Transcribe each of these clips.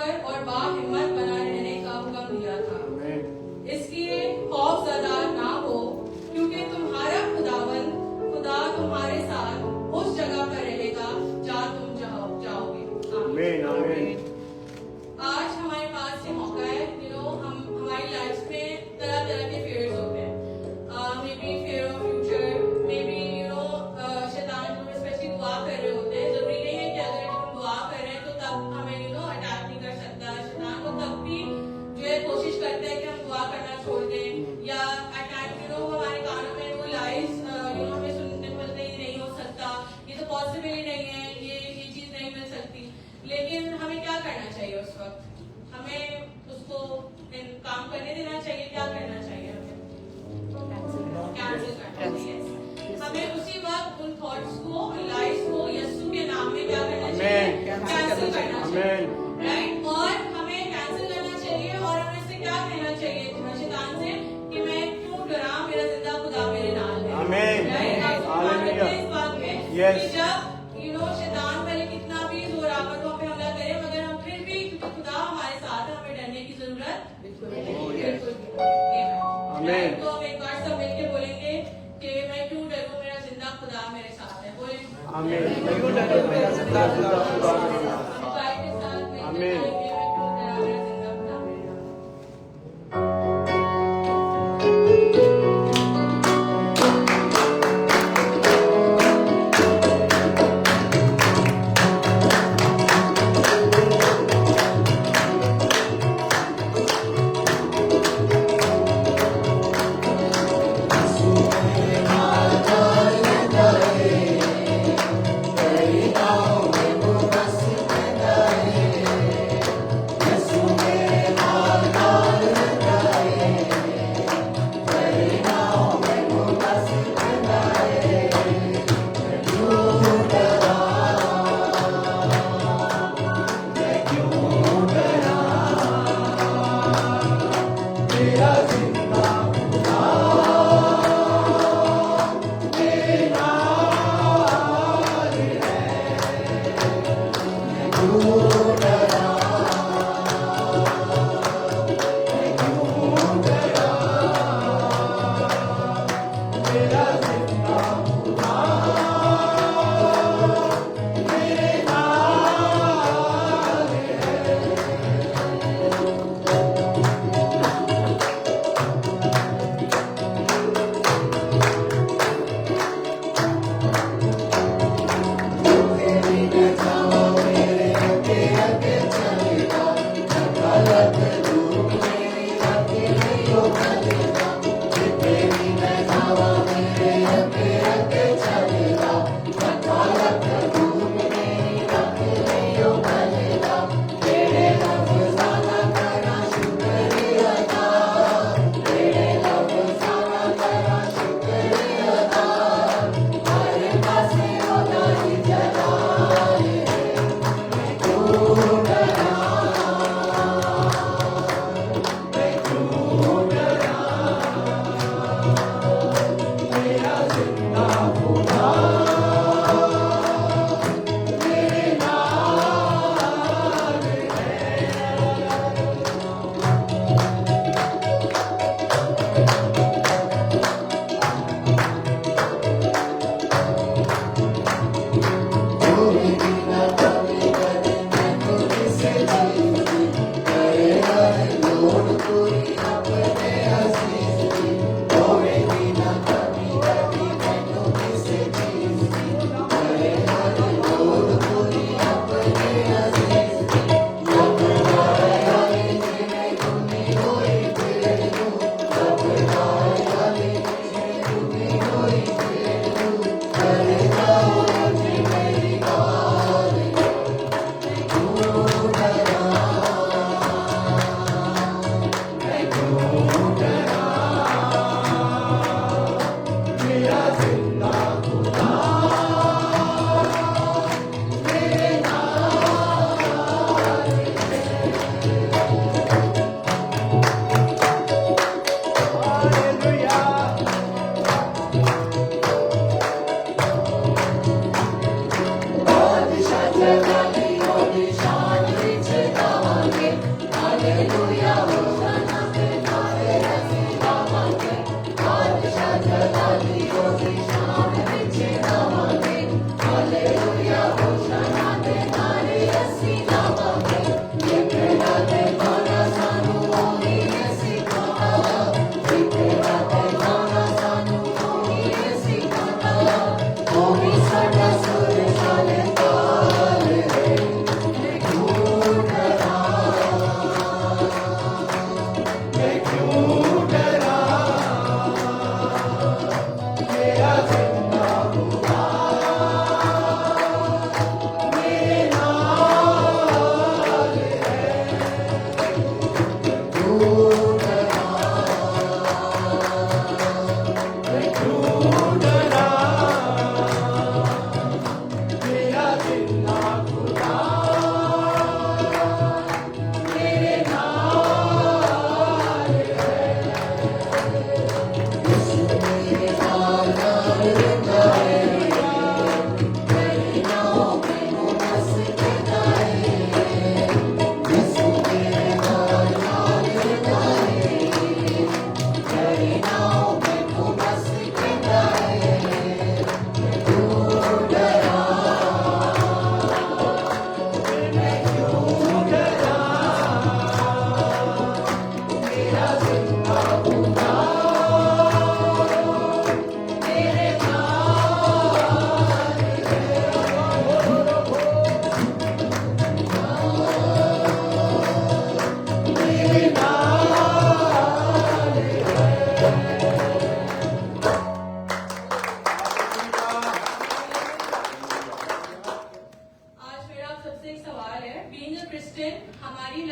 ताकतवर और बाहिम्मत बना रहने का हुक्म दिया था। इसलिए खौफजदा ना हो, क्योंकि तुम्हारा खुदा तुम्हारे साथ उस जगह पर रहेगा जहाँ तुम जाओगे। आमीन आमीन। आज हमारे पास ये मौका है, हम हमारी लाइफ में तरह तरह के फेयर्स होते हैं। May be fair of future, may be शैतान जो स्पेशली दुआ कर रहे होते हैं। जरूरी नहीं है कि अगर हम दुआ कर रहे हैं तो तब हमें अटैक नहीं कर सकता शैतान, तो तब भी जो है कोशिश करता है कि हम दुआ करना छोड़ दें, या अटैक हमारे कानों में वो लाइज हमें सुनने मिलते ही नहीं हो सकता, ये तो पॉसिबल ही नहीं है, ये चीज नहीं मिल सकती। लेकिन हमें क्या करना चाहिए उस वक्त? हमें उसको काम करने देना चाहिए? क्या करना चाहिए? हमें कैंसिल करना चाहिए। हमें उसी वक्त उन थॉट्स को, उन लाइज को यीशु के नाम में क्या करना चाहिए? कैंसिल करना चाहिए, राइट? और हमें कैंसिल करना चाहिए और हमें इससे क्या कहना चाहिए शैतान से कि मैं क्यों डरा, मेरा जिंदा खुदा मेरे नाल है। आमीन। हालेलुया। इस बात में Yes. कि जब शैतान भले कितना भी जोरावर हो पे हमला करे, मगर हम फिर भी खुदा हमारे साथ है, हमें डरने की जरूरत बिल्कुल नहीं। आमीन। तो हम एक बार सब मिलके बोलेंगे कि मैं क्यों डरूं, मेरा जिंदा खुदा मेरे साथ है। बोलें आमीन। मैं क्यों डरूं, मेरा जिंदा खुदा मेरे साथ है। हम गाय के साथ मिलकर आमीन। गाएंगे, मैं क्यों डरा, मेरा जिंदा खुदा मेरे साथ है। Amen.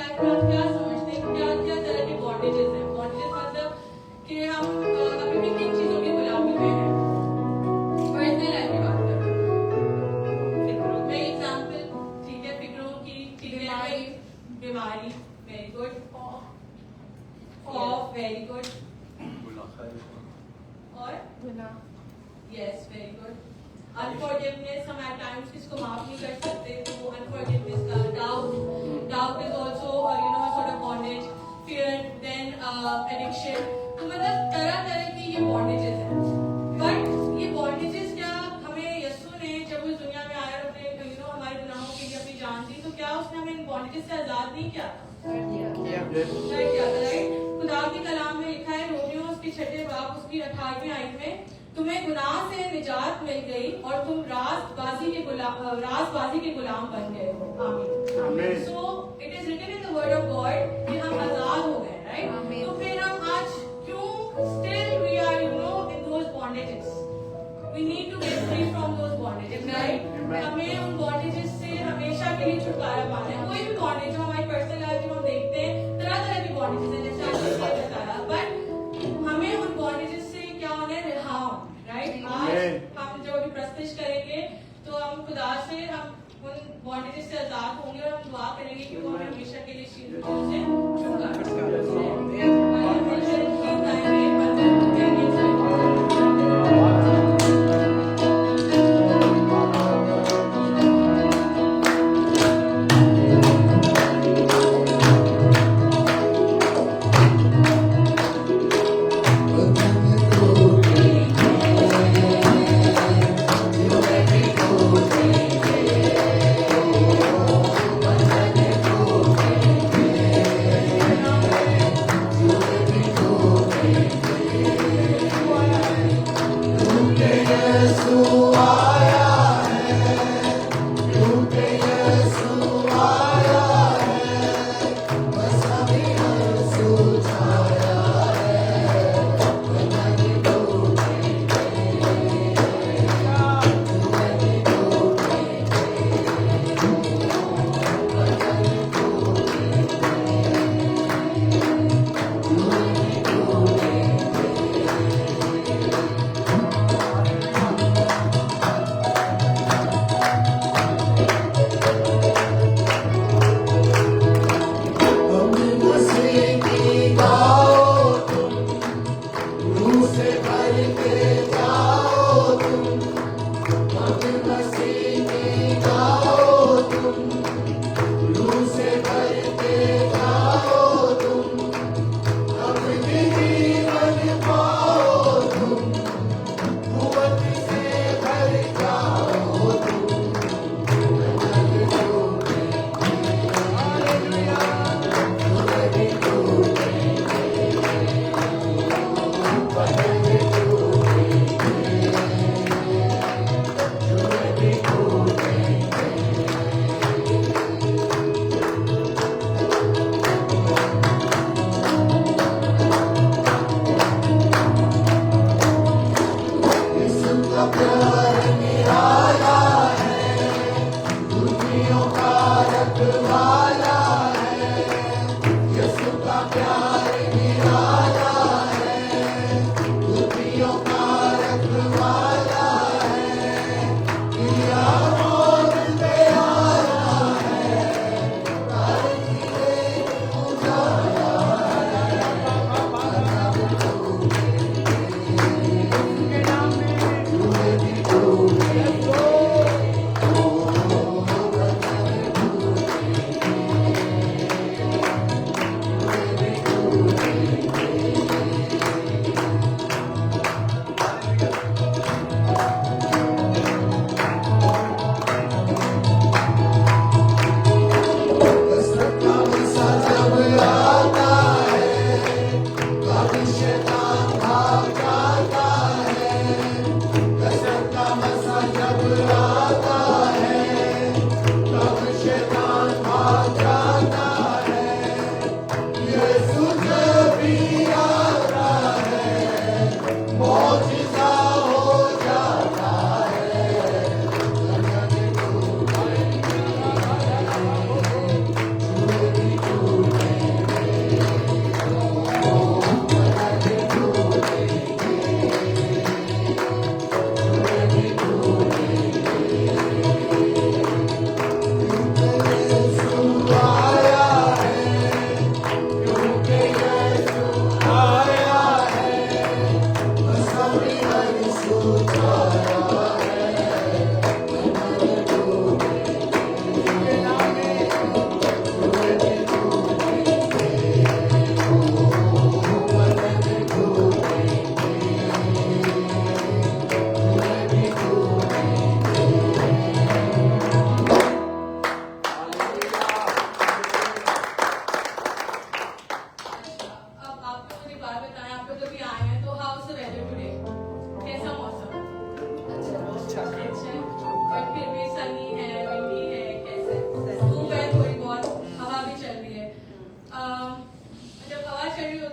लाइफ में आप क्या समझते हैं, क्या क्या तरह के बॉन्डेजेस हैं? बॉन्डेजेस मतलब कि हम अभी भी किन चीजों की गुलामी में हैं? पर्सनल लाइफ की बात कर रहे हैं। फिक्रों में एग्जांपल, ठीक है, फिक्रों की, ठीक है, बीमारी, वेरी गुड, खौफ, वेरी गुड, और यस, वेरी गुड, अनफॉरगिवनेस, हम एट टाइम्स किसको माफ नहीं कर सकते, तो अनफॉरगिवनेस का, doubt is also sort of bondage, fear, then addiction, तो मतलब तरह तरह की ये बॉन्डेजेस हैं। बट ये बॉन्डेजेस क्या हमें यीशु ने जब उस दुनिया में आया और अपने हमारे गुनाहों के लिए अपनी जान दी, तो क्या उसने हमें इन बॉन्डेजेस से आजाद नहीं किया था? किया था, राइट? खुदा के कलाम में लिखा है, रोमियो उसके 6 बाब उसकी 18वीं आयत में, तुम्हें गुनाह से निजात मिल गई और तुम राजबाजी के गुलाम बन गए हो। आमीन। So it is written in the word of God कि हम आजाद हो गए, राइट? तो फिर हम आज क्यों still we are in those bondages? We need to get free from those bondages, right? हमें उन बॉन्डेजेस से हमेशा के लिए छुटकारा पाना है। कोई भी बॉन्डेज जो हमारी पर्सनल लाइफ में हम देखते हैं, तरह तरह की बॉन्डेजेस हैं, जैसे आपने बताया, बट हमें उन बॉन्डेजेस से क्या होना है? रिहा होना, राइट? आज हम जब अभी प्रस्तुत करेंगे तो हम खुदा से हम उन बॉन्डेजेस से आजाद होंगे और हम दुआ करेंगे कि वो हमें हमेशा के लिए चीजों से छुटकारा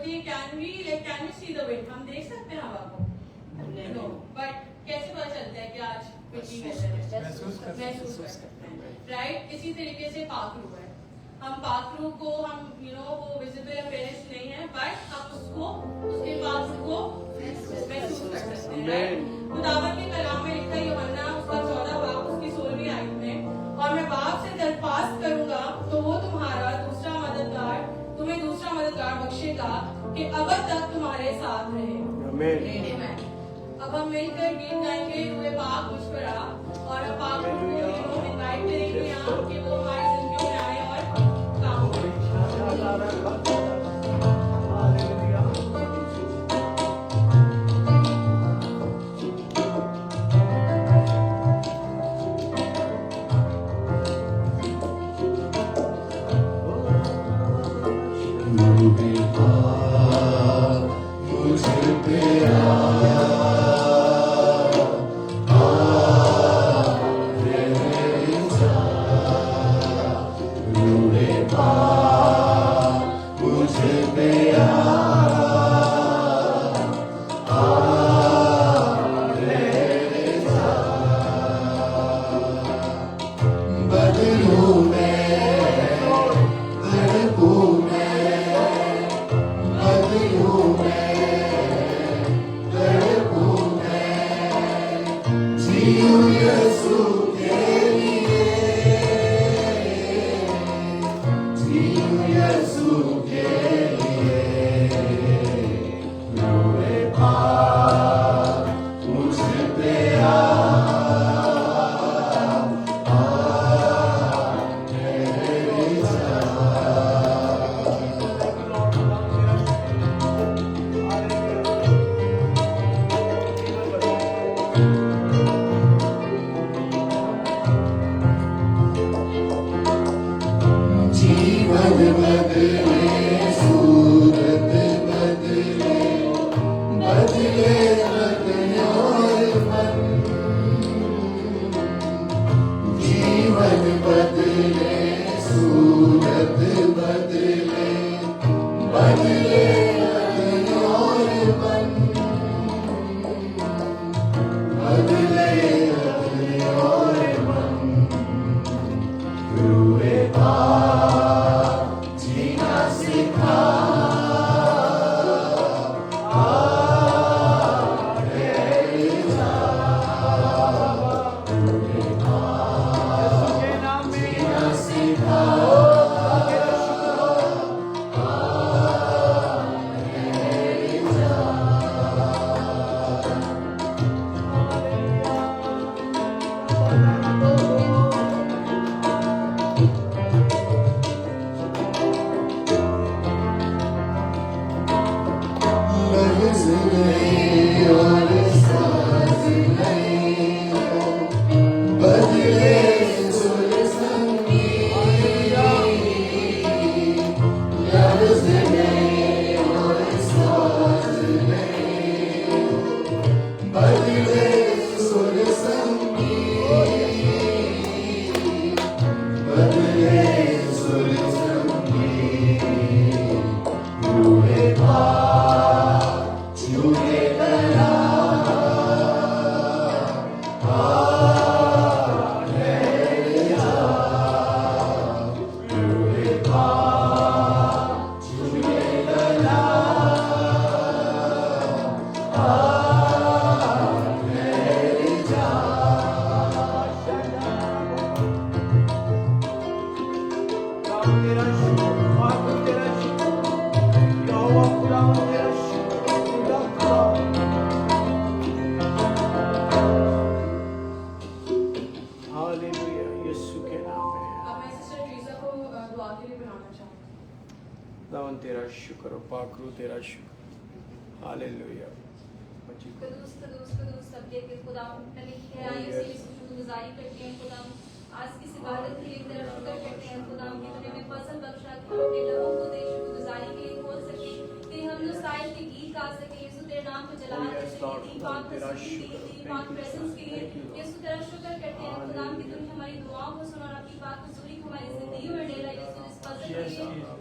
कि can we see the wind, हम देख सकते हैं हवा को? नो, बट कैसे पता चलता है कि आज विंडी वेदर है? महसूस कर सकते हैं, राइट? इसी तरीके से पाक रूह है। हम पाक रूह को हम वो विजिबल अपेयरेंस नहीं है, बट हम उसको उसके पाक को महसूस कर सकते हैं, राइट? खुदावंद के कलाम में लिखा है यूहन्ना उसका 14 बाब उसकी 16वीं आयत में, और मैं बाप से दरख्वास्त करूंगा तो वो तुम्हें दूसरा मददगार बख्शेगा कि अब तक तुम्हारे साथ रहे। आमीन। अब हम मिलकर गीत गाएंगे, रूहे पाक मुझ पर आ, और अब पाक रूह को इनवाइट करेंगे यहाँ कि वो हमारी जिंदगी में आए और काम करें।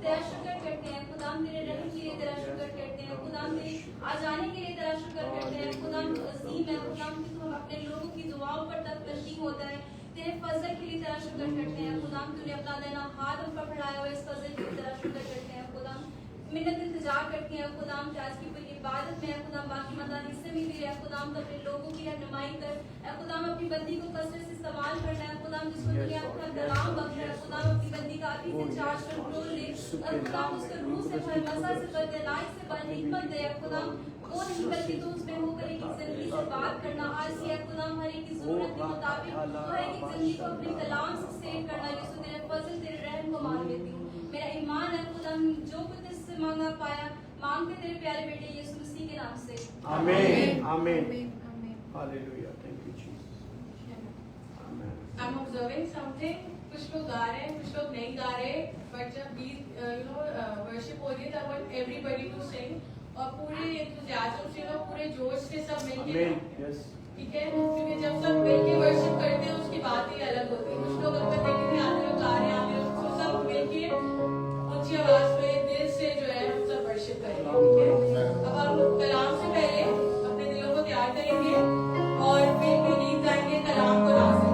तेरा शुक्र करते हैं खुदाम, तेरे रहम के लिए तेरा शुक्र करते अपना देना हाथ हम पर बढ़ाया हुआ इस फजल की तरफ शुक्र करते हैं खुदा मिन्नत इंतजार करते हैं खुदा आज की पूरी इबादत में खुदा बाकी मतलब हिस्से में भी है खुदा तो अपने लोगों की रहनुमाई कर खुदा अपनी बंदी को कसरत से इस्तेमाल करना है खुदा जिसको दुनिया का कलाम बख्श है खुदा अपनी बंदी का आप ही से चार्ज कंट्रोल ले और खुदा उसके रूह से भर मसा से भर दे लाइफ से भर हिकमत दे खुदा वो नहीं बल्कि तू उसमें होकर एक जिंदगी से बात करना आज ये खुदा हर एक की जरूरत के मुताबिक हर एक जिंदगी को अपने कलाम से सेव करना यीशु तेरे फजल तेरे रहम को मांग लेती हूँ मेरा ईमान है खुदा जो कुछ इससे मांगा पाया मांगते तेरे प्यारे बेटे यीशु मसीह के नाम से आमीन आमीन हालेलुया थैंक यू जीसस आमीन I'm observing something. कुछ लोग गा रहे हैं, कुछ लोग नहीं गा रहे. But जब beat, worship हो रही है, तब want everybody to sing. और पूरे enthusiasm से लोग पूरे जोश से सब मिलके. ठीक है? क्योंकि जब सब मिलके worship करते हैं, उसकी बात ही अलग होती है. कुछ लोग अपने देखते हैं, आते लोग गा रहे हैं, आते लोग तो सब मिलके ऊंची आवाज में दिल से जो है हम सब worship करेंगे. ठीक है? अब हम कलाम से पहले अपने दिलों को तैयार करेंगे और फिर गीत गाएंगे कलाम को नाज़िल.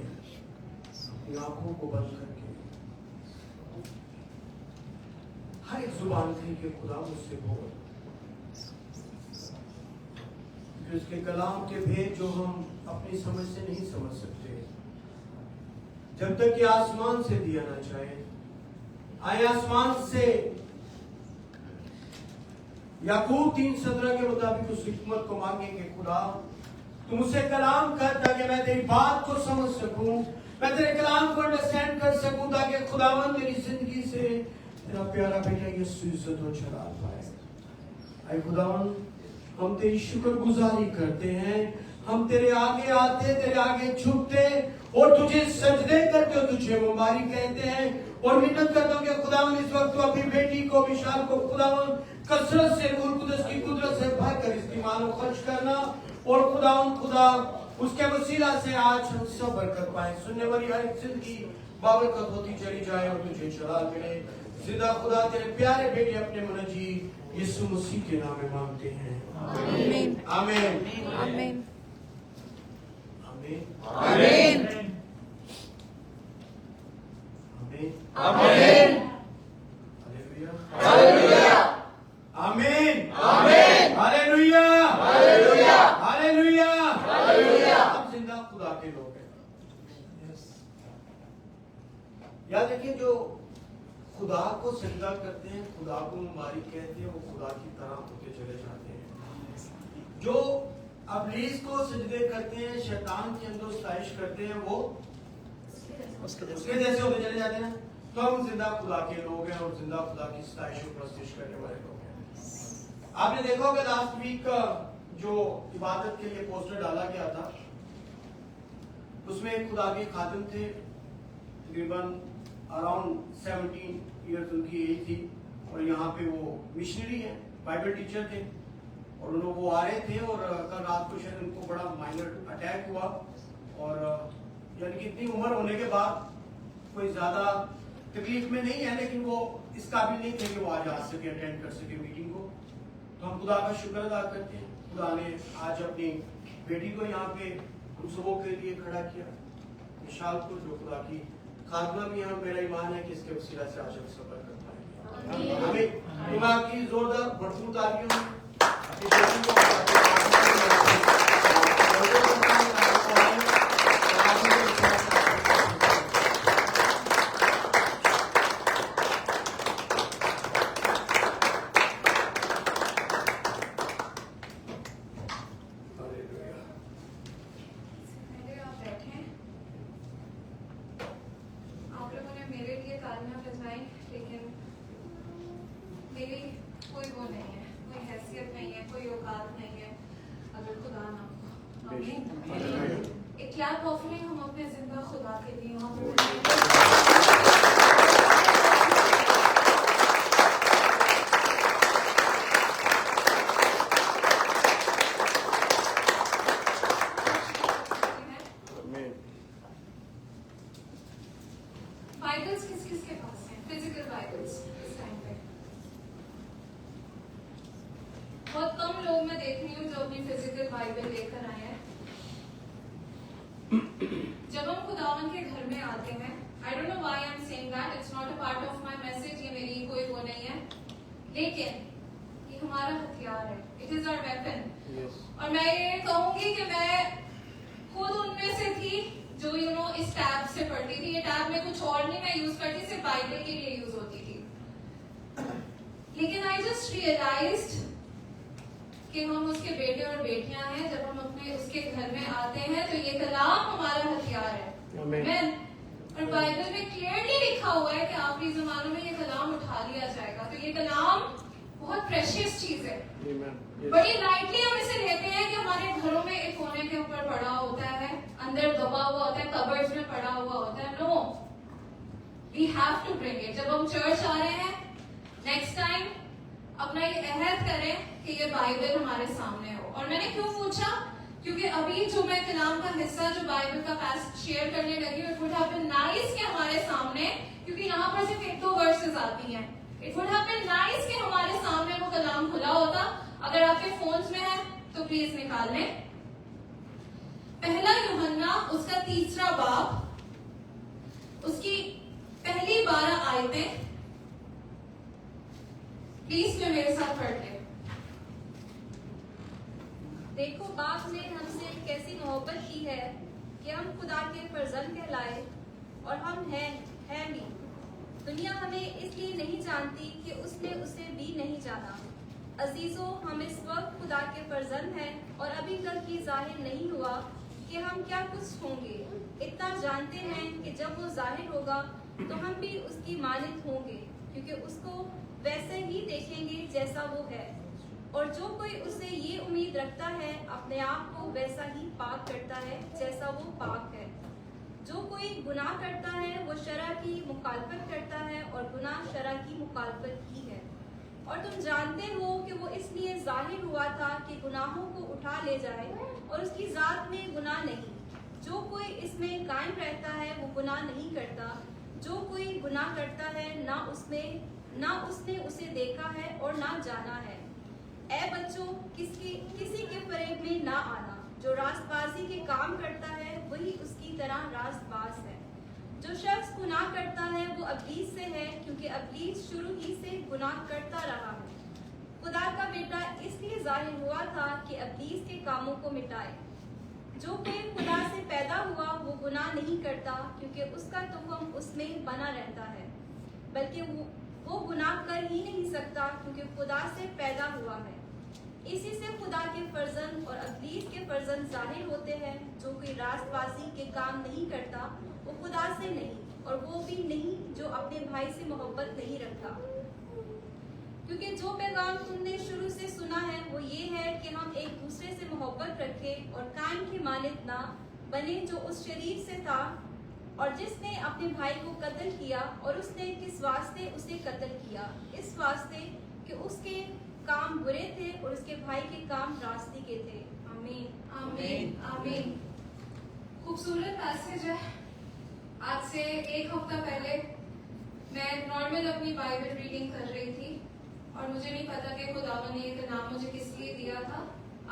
अपनी आंखों को बंद करके हर एक जुबान से कि खुदा मुझसे बोल, क्योंकि उसके कलाम के भेद जो हम अपनी समझ से नहीं समझ सकते जब तक कि आसमान से दिया ना जाए। आए आसमान से याकूब 3:17 के मुताबिक उस हिकमत को मांगे कि खुदा तुम उसे कलाम कर ताकि मैं तेरी बात को समझ सकूं, मैं तेरे कलाम को अंडरस्टैंड कर सकूं, ताकि खुदावन मेरी जिंदगी से तेरा प्यारा बेटा यीशु इज्जत और जलाल पाए। आए खुदावन हम तेरी शुक्रगुजारी करते हैं, हम तेरे आगे आते, तेरे आगे झुकते और तुझे सजदे करते और तुझे मुबारक कहते हैं और मिन्नत करता हूं कि खुदावन इस वक्त तो अपनी बेटी को विशाल को खुदावन कसरत से रूह कुदस की कुदरत से भरकर इसकी मानो खर्च करना और खुदा उसके वसीला से आज हम सब बरकत पाए। सुनने वाली हर एक जिंदगी बाबरकत होती चली जाए और तुझे जलाल मिले। जिंदा खुदा तेरे प्यारे बेटे अपने मुनजी यीशु मसीह के नाम में मांगते हैं, आमीन आमीन आमीन आमीन आमीन आमीन हालेलुया आमीन आमीन हालेलुया हालेलुया हालेलुया हालेलुया। हम जिंदा खुदा के लोग हैं। याद रखिए जो खुदा को सजदा करते हैं, खुदा को मुबारक कहते हैं, वो खुदा की तरह होते चले जाते हैं। जो अबलीस को सजदे करते हैं, शैतान के अंदर स्ताइश करते हैं, वो उसके जैसे होते चले जाते हैं। तो हम जिंदा खुदा के लोग हैं और जिंदा खुदा की स्ताइश और प्रस्तिश करने वाले लोग हैं। आपने देखा होगा लास्ट वीक जो इबादत के लिए पोस्टर डाला गया था उसमें खुदा के खादिम थे, तकरीबन अराउंड 17 ईयर्स उनकी एज थी और यहाँ पे वो मिशनरी हैं, बाइबल टीचर थे और वो आ रहे थे और कल रात को शायद उनको बड़ा माइनर अटैक हुआ और यानी कि इतनी उम्र होने के बाद कोई ज्यादा तकलीफ में नहीं है, लेकिन वो इस काबिल नहीं थे कि वो आज आ सके, अटेंड कर सके मीटिंग को। तो हम खुदा का शुक्र अदा करते हैं, खुदा ने आज अपनी बेटी को यहाँ पे उन सबों के लिए खड़ा किया, विशाल को जो खुदा की खादमा भी यहाँ मेरा ईमान है कि इसके वसीला से आज हम सफर कर पाएंगे। हमें खुदा की जोरदार भरपूर तालियों अपनी बेटी को कि हम उसके बेटे और बेटियां हैं। जब हम अपने उसके घर में आते हैं तो ये कलाम हमारा हथियार है। आमीन। और बाइबल में क्लियरली लिखा हुआ है कि आखिरी जमानों में ये कलाम उठा लिया जाएगा। तो ये कलाम बहुत प्रेशियस चीज है, बड़ी लाइटली हम इसे लेते हैं कि हमारे घरों में एक कोने के ऊपर पड़ा होता है, अंदर दबा हुआ होता है, कबर्ड्स में पड़ा हुआ होता है। No, we have to bring it. जब हम चर्च आ रहे हैं नेक्स्ट टाइम अपना ये अहद करें कि ये बाइबल हमारे सामने हो। और मैंने क्यों पूछा, क्योंकि अभी जो मैं कलाम का हिस्सा जो बाइबल का पास शेयर करने लगी, it would have been nice कि हमारे सामने, क्योंकि यहाँ पर सिर्फ 1-2 वर्सेस आती हैं, it would have been nice कि हमारे सामने वो कलाम खुला होता। अगर आपके फोन्स में है तो प्लीज निकाल लें। पहला यूहन्ना उसका 3 बाब, उसकी पहली 12 आयतें प्लीज में मेरे साथ पढ़ ले। देखो बाप ने हमसे कैसी मोहब्बत की है कि हम खुदा के फर्जंद कहलाए, और हम हैं भी। दुनिया हमें इसलिए नहीं जानती कि उसने उसे भी नहीं जाना। अजीजों, हम इस वक्त खुदा के फर्जंद हैं और अभी तक ये जाहिर नहीं हुआ कि हम क्या कुछ होंगे। इतना जानते हैं कि जब वो जाहिर होगा तो हम भी उसकी मानित होंगे, क्योंकि उसको वैसे ही देखेंगे जैसा वो है। और जो कोई उससे ये उम्मीद रखता है अपने आप को वैसा ही पाक करता है जैसा वो पाक है। जो कोई गुनाह करता है वो शरअ की मुखालफत करता है, और गुनाह शरअ की मुखालफत ही है। और तुम जानते हो कि वो इसलिए जाहिर हुआ था कि गुनाहों को उठा ले जाए, और उसकी जात में गुनाह नहीं। जो कोई इसमें कायम रहता है वो गुनाह नहीं करता। जो कोई गुनाह करता है ना उसने उसे देखा है और ना जाना है। ऐ बच्चों, किसी के फरेब में ना आना। जो रास्तबाजी के काम करता है वही उसकी तरह रास्तबाज है। जो शख्स गुनाह करता है वो अब्लीस से है, क्योंकि अब्लीस शुरू ही से गुनाह करता रहा है। खुदा का बेटा इसलिए जाहिर हुआ था कि अब्लीस के कामों को मिटाए। जो कोई खुदा से पैदा हुआ वो गुनाह नहीं करता, क्योंकि उसका तुफ़्म उसमें बना रहता है। बल्कि वो गुनाह कर ही नहीं सकता, क्योंकि खुदा से पैदा हुआ है। इसी से खुदा के फर्जंद और अब्लीस के फर्जंद जाहिर होते हैं। जो कोई रास्तबाजी के काम नहीं करता वो खुदा से नहीं, और वो भी नहीं जो अपने भाई से मोहब्बत नहीं रखता। क्योंकि जो पैगाम तुमने शुरू से सुना है वो ये है कि हम एक दूसरे से मोहब्बत रखें और कायम के मालिक ना बने जो उस शरीर से था, और जिसने अपने भाई को कत्ल किया। और उसने किस वास्ते उसे कत्ल किया? इस वास्ते कि उसके काम बुरे थे और उसके भाई के काम रास्ते के थे। आमीन आमीन आमीन। खूबसूरत पैसेज है। आज से 1 हफ्ता पहले मैं नॉर्मल अपनी बाइबल रीडिंग कर रही थी, और मुझे नहीं पता कि खुदावन ने ये नाम मुझे किस लिए दिया था।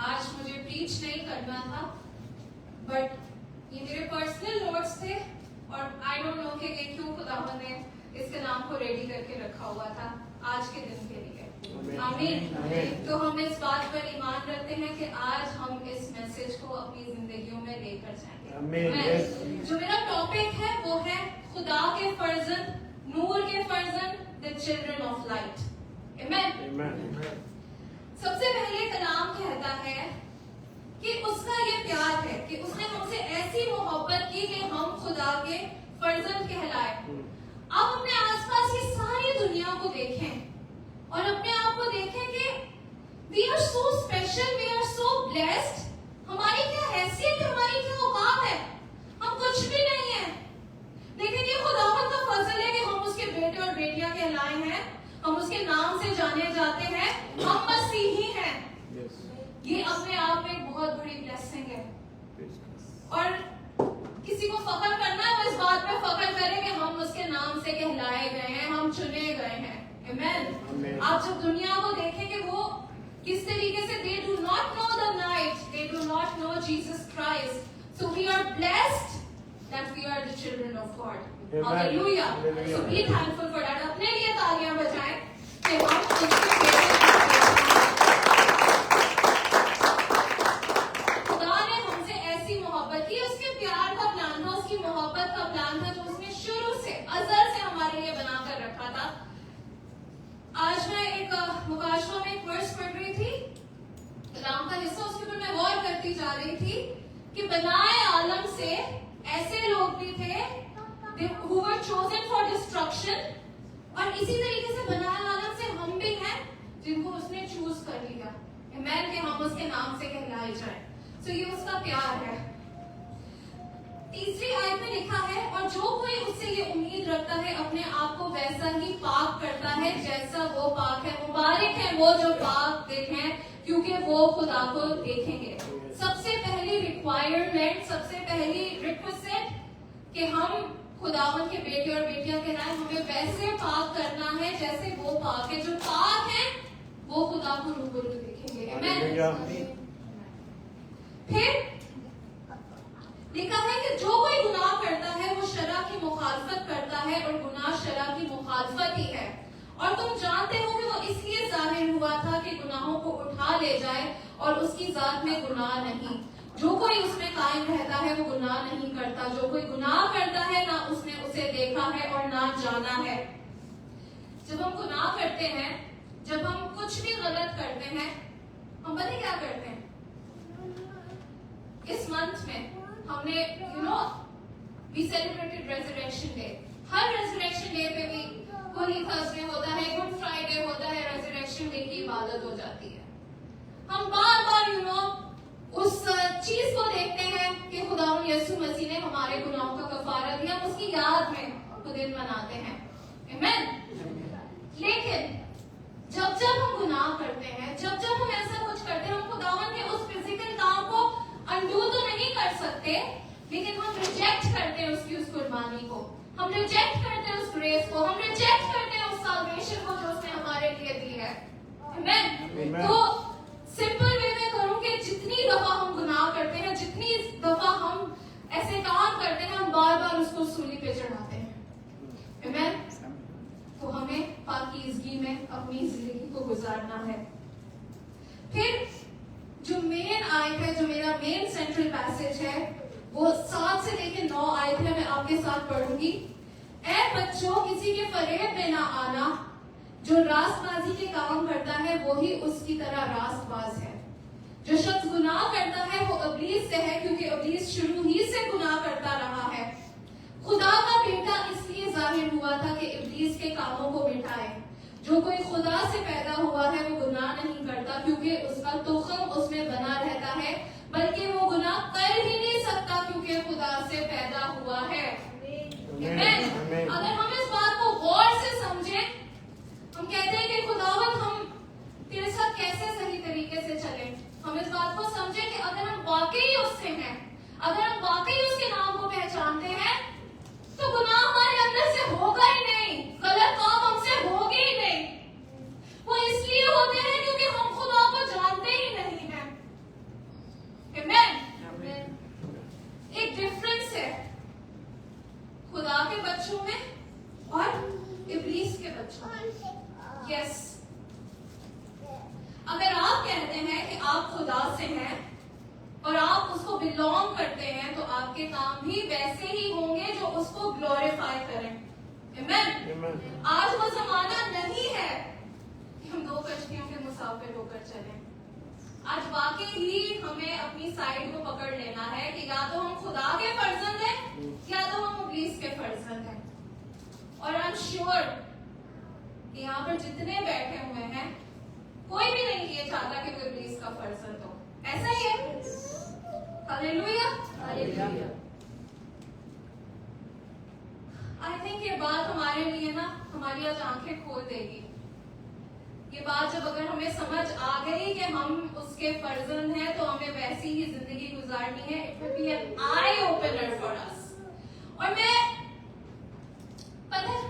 आज मुझे प्रीच नहीं करना था, बट ये मेरे पर्सनल नोट्स थे, और आई डोंट नो कि क्यों खुदावन ने इसके नाम को रेडी करके रखा हुआ था आज के दिन के लिए। आमीन। तो हम इस बात पर ईमान रखते हैं कि आज हम इस मैसेज को अपनी जिंदगियों में लेकर जाएंगे। जो मेरा टॉपिक है वो है खुदा के फर्जंद, नूर के फर्जंद, द चिल्ड्रन ऑफ लाइट। आमीन। सबसे पहले कलाम कहता है कि उसका ये प्यार है कि उसने हमसे ऐसी मोहब्बत की कि हम खुदा के फर्जंद कहलाए। आप अपने आसपास ये सारी दुनिया को देखें और अपने आप को देखें कि we are so special, we are so blessed. हमारी क्या हैसियत है, हमारी क्या औकात है? हम कुछ भी नहीं है, लेकिन ये खुदावंद का फजल है कि हम उसके बेटे और बेटियां कहलाए हैं, हम उसके नाम से जाने जाते हैं, हम मसीही हैं। ये अपने आप में एक बहुत बड़ी ब्लेसिंग है। और किसी को फख्र करना है वो इस बात पे फख्र करे कि हम उसके नाम से कहलाए गए हैं, हम चुने गए हैं। आमीन। आप जब दुनिया को देखें कि वो किस तरीके से they do not know the light, they do not know Jesus Christ, so we are blessed that we are the children of God. Hallelujah. So be thankful for that. अपने लिए तालियां बजाएं कि हम उसके बेटे खुदा ने हमसे ऐसी मोहब्बत की। उसके प्यार का प्लान था, उसकी मोहब्बत का प्लान था, जो उसने शुरू से अज़ल से हमारे लिए बनाकर रखा था। आज मैं एक मुकाशवा में एक वर्स पढ़ रही थी, कलाम का हिस्सा, उसके ऊपर मैं गौर करती जा रही थी कि बनाए आलम से ऐसे लोग भी थे who were chosen for destruction, और इसी तरीके से बनाए आलम से हम भी हैं जिनको उसने चूज कर लिया। आमीन, कि हम उसके नाम से कहलाए जाएं। तो ये उसका प्यार है। तीसरी आयत में लिखा है, और जो कोई उससे ये उम्मीद रखता है अपने आप को वैसा ही पाक करता है जैसा वो पाक है। मुबारक है वो जो पाक देखें, क्योंकि वो खुदा को देखेंगे। सबसे पहली रिक्वायरमेंट, सबसे पहली रिक्वेस्ट कि हम खुदावन के बेटे और बेटियां कहलाए, हमें वैसे पाक करना है जैसे वो पाक है। जो पाक है वो खुदा को रूबरू देखेंगे। आमीन। फिर लिखा है कि जो कोई गुनाह करता है वो शरअ की मुखालफत करता है और गुनाह शरअ की मुखालफत ही है। और तुम जानते हो कि वो इसलिए जाहिर हुआ था कि गुनाहों को उठा ले जाए और उसकी जात में गुनाह नहीं। जो कोई उसमें कायम रहता है वो गुनाह नहीं करता। जो कोई गुनाह करता है ना उसने उसे देखा है और ना जाना है। जब हम गुनाह करते हैं, जब हम कुछ भी गलत करते हैं, हम पता क्या करते हैं? इस मंथ में हमने वी सेलिब्रेटेड रेजरेक्शन डे। हर रेजरेक्शन डे पे भी होली थर्सडे होता है, गुड फ्राइडे होता है, रेजरेक्शन डे की इबादत हो जाती है। हम बार बार उस चीज को देखते हैं कि खुदावंद यीशु मसीह ने हमारे गुनाहों का कफारा दिया, उसकी याद में वो दिन मनाते हैं। आमीन। लेकिन जब जब हम गुनाह करते हैं, जब जब हम ऐसा कुछ करते हैं, हम खुदावंद के उस फिजिकल काम को अनडू तो नहीं कर सकते, लेकिन हम रिजेक्ट करते हैं उसकी उस कुर्बानी को, हम रिजेक्ट करते हैं उस ग्रेस को, हम रिजेक्ट करते हैं उस साल्वेशन को जो उसने हमारे लिए दी है। आमीन। तो सिंपल वे में करूं कि जितनी दफा हम गुनाह करते हैं, जितनी दफा हम ऐसे काम करते हैं, हम बार बार उसको सूली पे चढ़ाते हैं। आमीन। तो हमें पाकीज़गी में अपनी जिंदगी को गुजारना है। फिर जो मेन आयत है, जो मेरा मेन सेंट्रल पैसेज है, वो 7 से लेकर 9 आयत है, मैं आपके साथ पढ़ूंगी। ऐ बच्चों, किसी के फरेब में ना आना, जो रास्तबाजी के काम करता है वही उसकी तरह रास्तबाज है। जो शख्स गुनाह करता है वो इब्लीस से है, क्योंकि इब्लीस शुरू ही से गुनाह करता रहा है। खुदा का बेटा इसलिए जाहिर हुआ था कि इब्लीस के कामों को मिटाए। जो कोई खुदा से पैदा हुआ है वो गुनाह नहीं करता, क्योंकि उसका तुखम उसमें बना रहता है, बल्कि वो गुनाह कर ही नहीं सकता क्योंकि खुदा से पैदा हुआ है। अगर हम इस बात को गौर से समझें, हम कहते हैं कि खुदावंद हम तेरे साथ कैसे सही तरीके से चले। हम इस बात को समझें कि अगर हम वाकई उससे हैं, अगर हम वाकई उसके नाम को पहचानते हैं, तो गुनाह हमारे अंदर से होगा ही नहीं, गलत काम हमसे होगे ही नहीं। वो इसलिए होते हैं क्योंकि हम खुदा को जानते ही नहीं हैं। आमीन। एक डिफरेंस है खुदा के बच्चों में और इब्लीस के बच्चों में। यस, अगर आप कहते हैं कि आप खुदा से हैं और आप उसको बिलोंग करते हैं, तो आपके काम भी वैसे ही होंगे जो उसको ग्लोरीफाई करें। आमीन। आज वो जमाना नहीं है कि हम 2 कश्तियों के मुसाफिर होकर चलें। आज वाकई ही हमें अपनी साइड को पकड़ लेना है कि या तो हम खुदा के फर्जंद हैं या तो हम इब्लीस के फर्जंद हैं। और आई एम श्योर कि यहाँ पर जितने बैठे हुए हैं, कोई भी नहीं ये चाहता कि वो इब्लीस का फर्जंद हो। ऐसा ही है। हालेलुया। हालेलुया। आई थिंक ये बात हमारे लिए ना, हमारी आज आंखें खोल देगी। ये बात जब अगर हमें समझ आ गई कि हम उसके फर्जंद हैं, तो हमें वैसी ही जिंदगी गुजारनी है। It will be an eye opener for us. और मैं पता है,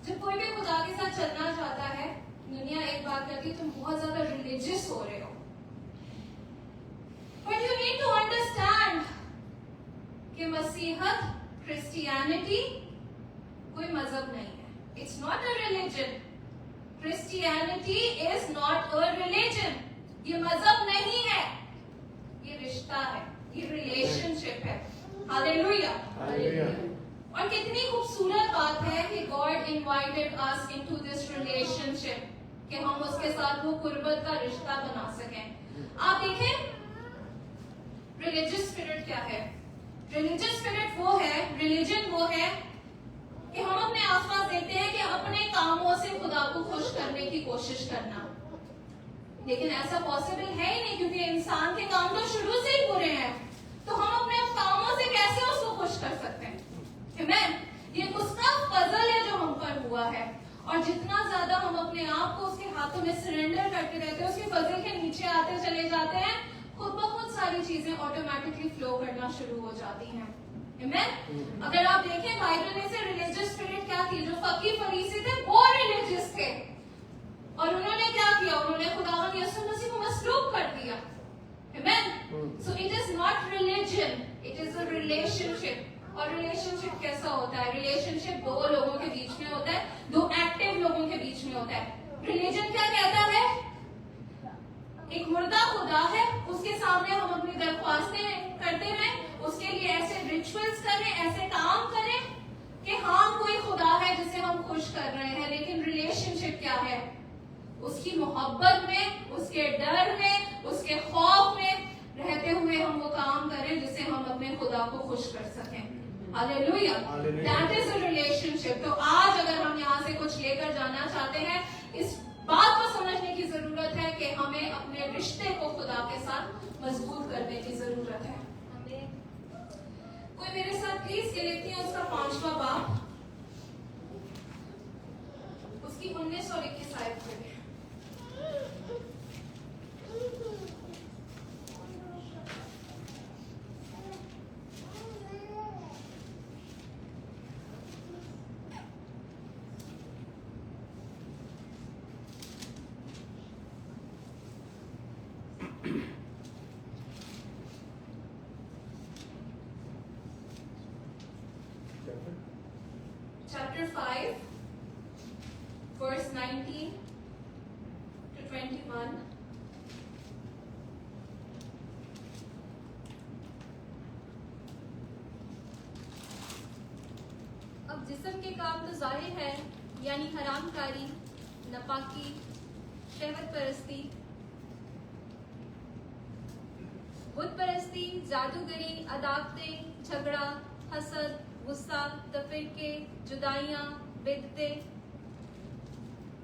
जब कोई भी खुदा के साथ चलना चाहता है, दुनिया एक बात कहती है तुम बहुत ज्यादा रिलीजियस हो रहे हो, but you need to understand कि मसीहत, क्रिश्चियनिटी कोई मजहब नहीं है। It's not a religion. Christianity is not a religion. ये मजहब नहीं है, ये रिश्ता है, ये रिलेशनशिप है। हालेलुया। और कितनी खूबसूरत बात है कि God invited us into this relationship, कि हम उसके साथ वो कुर्बत का रिश्ता बना सकें। आप देखें, रिलीजियस स्पिरिट क्या है? रिलीजियस स्पिरिट वो है, रिलीजन वो है कि हम अपने आसपास देखते हैं कि अपने कामों से खुदा को खुश करने की कोशिश करना, लेकिन ऐसा पॉसिबल है ही नहीं, क्योंकि इंसान के काम तो शुरू से ही बुरे हैं। तो हम अपने कामों से कैसे उसको खुश कर सकते हैं? आमीन। ये उसका फजल है जो हम पर हुआ है, और जितना ज्यादा हम अपने आप को उसके हाथों में सरेंडर करते रहते हैं, उसके फजल के नीचे आते चले जाते हैं, खुद ब खुद सारी चीजें ऑटोमेटिकली फ्लो करना शुरू हो जाती हैं। आमीन। अगर आप देखें बाइबल में से रिलीजियस स्पिरिट क्या थी? जो फकीर फरीसी थे वो रिलीजियस थे, और उन्होंने क्या किया? उन्होंने खुदावंद यीशु मसीह को मसलूब कर दिया। आमीन। So it is not religion, it is a relationship. और रिलेशनशिप कैसा होता है? रिलेशनशिप दो लोगों के बीच में होता है, दो एक्टिव लोगों के बीच में होता है। रिलीजन क्या कहता है? एक मुर्दा खुदा है, उसके सामने हम अपनी दरख्वास्तें करते हैं, उसके लिए ऐसे रिचुअल्स करें, ऐसे काम करें कि हाँ कोई खुदा है जिसे हम खुश कर रहे हैं। लेकिन रिलेशनशिप क्या है? उसकी मोहब्बत में, उसके डर में, उसके खौफ में रहते हुए हम वो काम करें जिससे हम अपने खुदा को खुश कर सकें। Hallelujah, that is a relationship. तो आज अगर हम यहाँ से कुछ लेकर जाना चाहते हैं, इस बात को समझने की जरूरत है कि हमें अपने रिश्ते को खुदा के साथ मजबूत करने की जरूरत है। कोई मेरे साथ प्लीज गलतियां उसका 5वां बाब उसकी 19 और 21 आयत पढ़े। Chapter 5, verse 19 to 21. अब जिस्म के काम तो जाहिर है, यानी हरामकारी, नापाकी, शहवत परस्ती, बुत परस्ती, जादूगरी, अदावतें, झगड़ा, हसद, गुस्सा, तफरीके, जुदाइयां, बिदतें,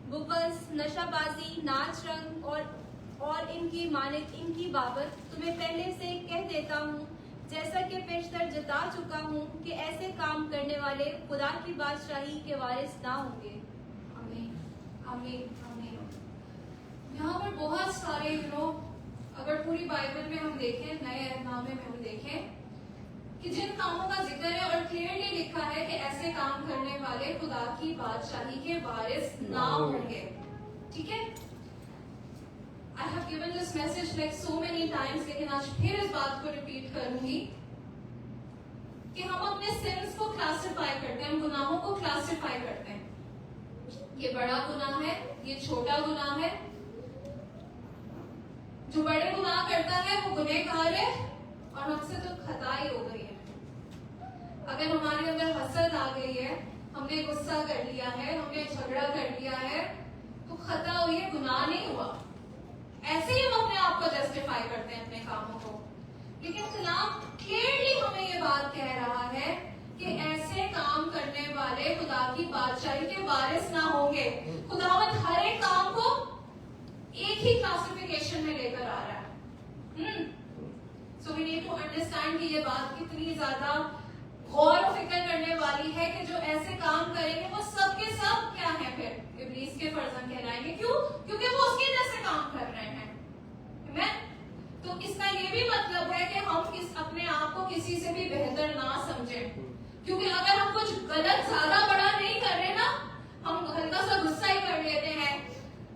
बुग़्ज़, नशाबाजी, नाच रंग और इनकी बाबत तुम्हें पहले से कह देता हूँ, जैसा कि पेशतर जता चुका हूँ कि ऐसे काम करने वाले खुदा की बादशाही के वारिस ना होंगे। आमीन, आमीन, आमीन। यहाँ पर बहुत सारे अगर पूरी बाइबल में हम देखें, नए अहदनामे में हम देखें कि जिन कामों का जिक्र है और क्लियरली लिखा है कि ऐसे काम करने वाले खुदा की बादशाही के वारिस ना होंगे। ठीक है, I have given this message like so many times, लेकिन आज फिर इस बात को रिपीट करूंगी कि हम अपने सिंस को क्लासिफाई करते हैं, हम गुनाहों को क्लासिफाई करते हैं। ये बड़ा गुनाह है, ये छोटा गुनाह है। जो बड़े गुनाह करता है वो गुनहगार है और हमसे तो खता ही हो गई है। अगर हमारे अंदर हसद आ गई है, हमने गुस्सा कर लिया है, हमने झगड़ा कर लिया है, तो खता हुई है, गुनाह नहीं हुआ। ऐसे ही हम अपने आप को जस्टिफाई करते हैं अपने कामों को। लेकिन कलाम क्लियरली हमें ये बात कह रहा है कि ऐसे काम करने वाले खुदा की बादशाही के वारिस ना होंगे। खुदावंद हर एक काम को एक ही क्लासिफिकेशन में लेकर आ रहा है। So we need to understand कि ये बात कितनी ज्यादा गौर और फिक्र करने वाली है कि जो ऐसे काम करेंगे वो सब के सब क्या है, फिर इब्लीस के फर्जंद कहलाएंगे। क्यों? क्योंकि वो उसके जैसे काम कर रहे हैं। तो इसका ये भी मतलब है कि हम अपने आप को किसी से भी बेहतर ना समझें, क्योंकि अगर हम कुछ गलत ज्यादा बड़ा नहीं कर रहे ना, हम हल्का सा गुस्सा ही कर लेते हैं।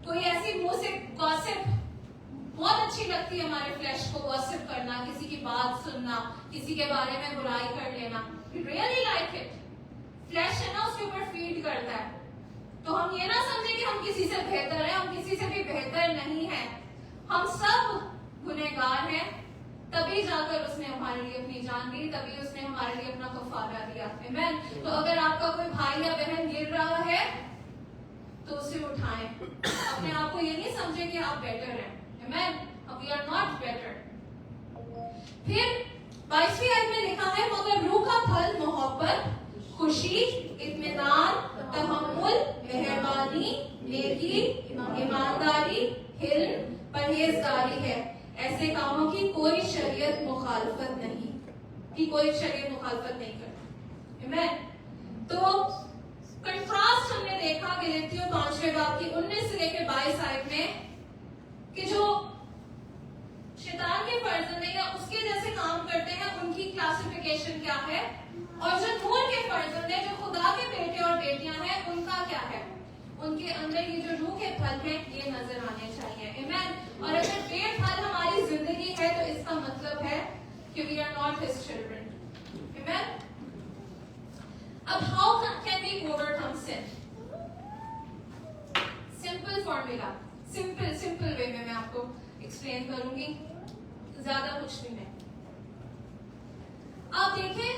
कोई ऐसी मुंह से गॉसिप बहुत अच्छी लगती है हमारे फ्लैश को, गॉसिप करना, किसी की बात सुनना, किसी के बारे में बुराई कर लेना। We really like it. Flash है ना, उसके ऊपर फीड करता है। तो हम ये ना समझे कि हम किसी से बेहतर हैं, हम किसी से भी बेहतर नहीं हैं। हम सब गुनहगार हैं, तभी जाकर उसने हमारे लिए अपनी जान दी, तभी उसने हमारे लिए अपना कफारा दिया। आमीन। तो अगर आपका कोई भाई या बहन गिर रहा है तो उसे उठाएं। अपने आप को ये नहीं समझे कि आप बेटर हैं। आमीन। We are not better. फिर 22वीं आयत में लिखा है, मगर रूह का फल मोहब्बत, खुशी, इत्मीनान, तहम्मुल, मेहरबानी, नेकी, ईमानदारी, हिल्म, परहेजगारी है। ऐसे कामों की कोई शरीयत मुखालफत नहीं, करती। आमीन। तो कंट्रास्ट हमने देखा गलतियों 5वें बाब की 19 से लेकर 22 आयत में कि जो शैतान के फर्जंद है या उसके जैसे काम करते हैं उनकी क्लासिफिकेशन क्या है, और जो नूर के फर्जंद है, जो खुदा के बेटे और बेटियां हैं, उनका क्या है। उनके अंदर ये जो रूह के फल हैं ये नजर आने चाहिए। आमेन। और अगर बेफल हमारी जिंदगी है तो इसका मतलब है कि we are not his children. Amen. अब how can we overcome sin? Simple formula, simple way में मैं आपको एक्सप्लेन करूंगी, ज्यादा कुछ भी नहीं। आप देखें,